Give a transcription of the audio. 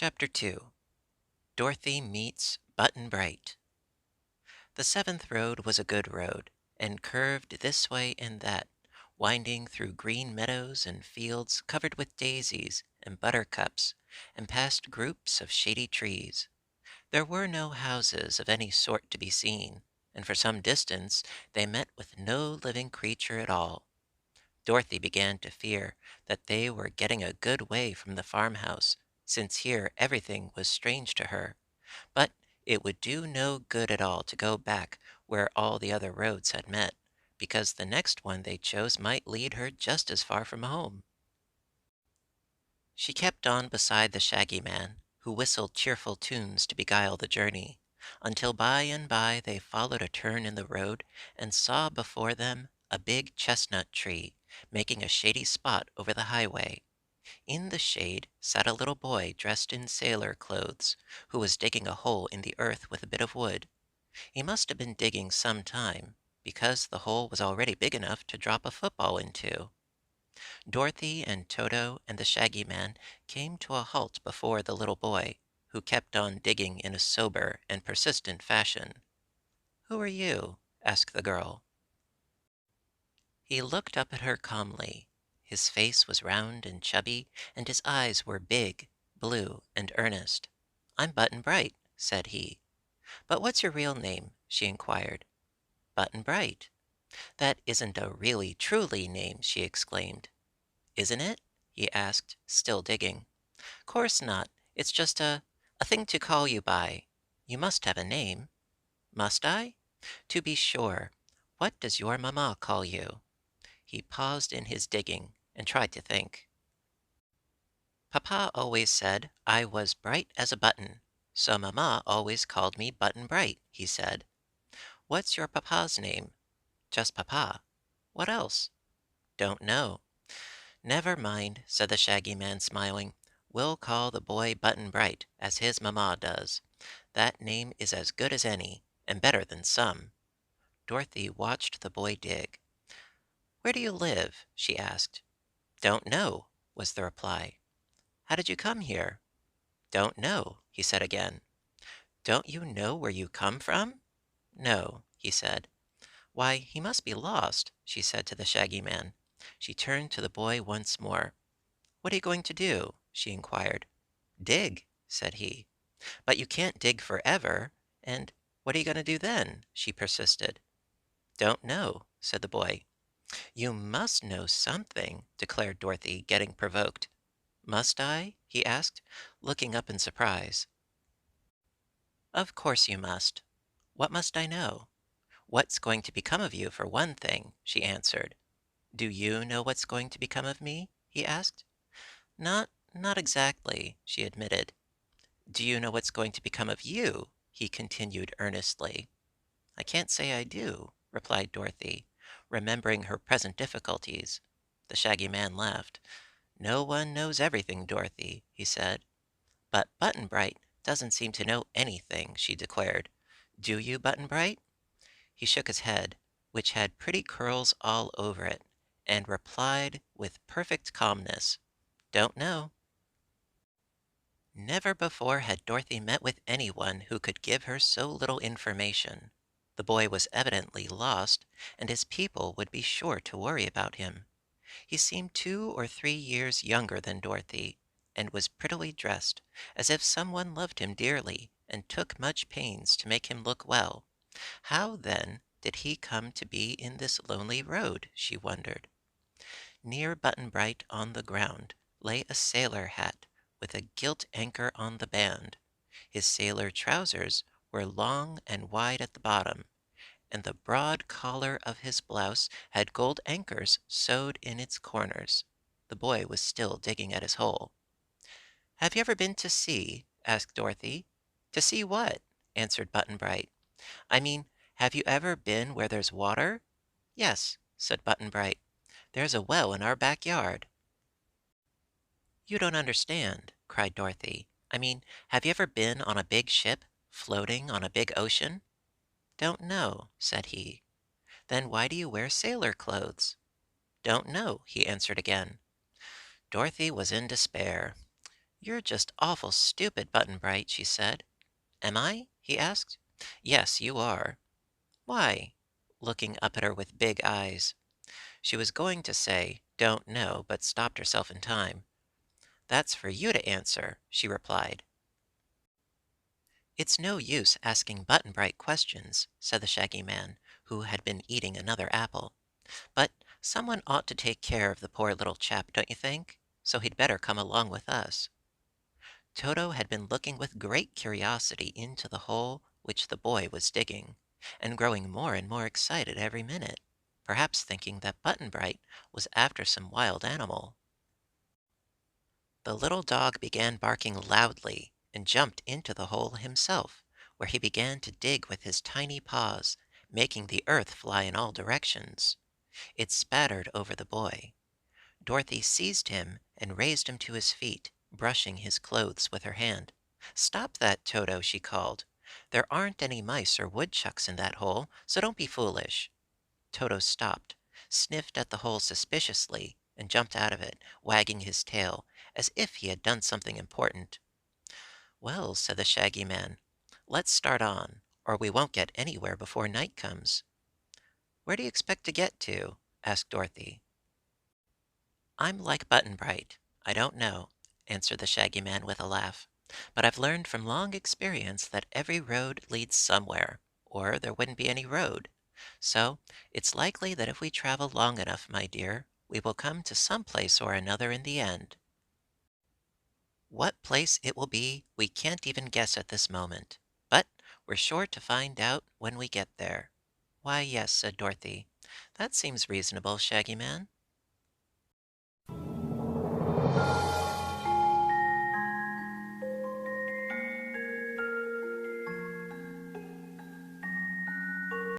Chapter 2. Dorothy Meets Button Bright. The seventh road was a good road, and curved this way and that, winding through green meadows and fields covered with daisies and buttercups, and past groups of shady trees. There were no houses of any sort to be seen, and for some distance they met with no living creature at all. Dorothy began to fear that they were getting a good way from the farmhouse, since here everything was strange to her. But it would do no good at all to go back where all the other roads had met, because the next one they chose might lead her just as far from home. She kept on beside the Shaggy Man, who whistled cheerful tunes to beguile the journey, until by and by they followed a turn in the road and saw before them a big chestnut tree, making a shady spot over the highway. In the shade sat a little boy dressed in sailor clothes, who was digging a hole in the earth with a bit of wood. He must have been digging some time, because the hole was already big enough to drop a football into. Dorothy and Toto and the Shaggy Man came to a halt before the little boy, who kept on digging in a sober and persistent fashion. "Who are you?" asked the girl. He looked up at her calmly. His face was round and chubby, and his eyes were big, blue, and earnest. "I'm Button Bright," said he. "But what's your real name?" she inquired. "Button Bright." "That isn't a really truly name," she exclaimed. "Isn't it?" he asked, still digging. "Course not. It's just a thing to call you by. You must have a name." "Must I?" "To be sure. What does your mamma call you?" He paused in his digging and tried to think. "Papa always said I was bright as a button, so mamma always called me Button Bright," he said. "What's your papa's name?" "Just Papa." "What else?" "Don't know." "Never mind," said the Shaggy Man, smiling. "We'll call the boy Button Bright, as his mamma does. That name is as good as any, and better than some." Dorothy watched the boy dig. "Where do you live?" she asked. "Don't know," was the reply. "How did you come here?" "Don't know," he said again. "Don't you know where you come from?" "No," he said. "Why, he must be lost," she said to the Shaggy Man. She turned to the boy once more. "What are you going to do?" she inquired. "Dig," said he. "But you can't dig forever, and what are you going to do then?" she persisted. "Don't know," said the boy. "You must know something," declared Dorothy, getting provoked. "Must I?" he asked, looking up in surprise. "Of course you must. What must I know?" "What's going to become of you, for one thing," she answered. "Do you know what's going to become of me?" he asked. "Not exactly," she admitted. "Do you know what's going to become of you?" he continued earnestly. "I can't say I do," replied Dorothy, remembering her present difficulties. The Shaggy Man laughed. "No one knows everything, Dorothy," he said. "But Button Bright doesn't seem to know anything," she declared. "Do you, Button Bright?" He shook his head, which had pretty curls all over it, and replied with perfect calmness, "Don't know." Never before had Dorothy met with anyone who could give her so little information. The boy was evidently lost, and his people would be sure to worry about him. He seemed 2 or 3 years younger than Dorothy, and was prettily dressed, as if someone loved him dearly and took much pains to make him look well. How, then, did he come to be in this lonely road, she wondered. Near Button Bright on the ground lay a sailor hat with a gilt anchor on the band. His sailor trousers were long and wide at the bottom, and the broad collar of his blouse had gold anchors sewed in its corners. The boy was still digging at his hole. "Have you ever been to sea?" asked Dorothy. "To see what?" answered Button Bright. "I mean, have you ever been where there's water?" "Yes," said Button Bright. "There's a well in our backyard." "You don't understand," cried Dorothy. "I mean, have you ever been on a big ship, floating on a big ocean?" "Don't know," said he. "Then why do you wear sailor clothes?" "Don't know," he answered again. Dorothy was in despair. You're just awful stupid, Button Bright, she said. Am I? He asked. Yes, you are. Why? Looking up at her with big eyes. She was going to say, don't know, but stopped herself in time. That's for you to answer, she replied. It's no use asking Button Bright questions, said the Shaggy Man, who had been eating another apple. But someone ought to take care of the poor little chap, don't you think? So he'd better come along with us. Toto had been looking with great curiosity into the hole which the boy was digging, and growing more and more excited every minute, perhaps thinking that Button Bright was after some wild animal. The little dog began barking loudly and jumped into the hole himself, where he began to dig with his tiny paws, making the earth fly in all directions. It spattered over the boy. Dorothy seized him and raised him to his feet, brushing his clothes with her hand. "Stop that, Toto," she called. "There aren't any mice or woodchucks in that hole, so don't be foolish." Toto stopped, sniffed at the hole suspiciously, and jumped out of it, wagging his tail, as if he had done something important. "Well," said the Shaggy Man, "let's start on, or we won't get anywhere before night comes." "Where do you expect to get to?" asked Dorothy. "I'm like Button Bright. I don't know," answered the Shaggy Man with a laugh. "But I've learned from long experience that every road leads somewhere, or there wouldn't be any road. So it's likely that if we travel long enough, my dear, we will come to some place or another in the end. What place it will be, we can't even guess at this moment. But we're sure to find out when we get there." "Why, yes," said Dorothy. "That seems reasonable, Shaggy Man."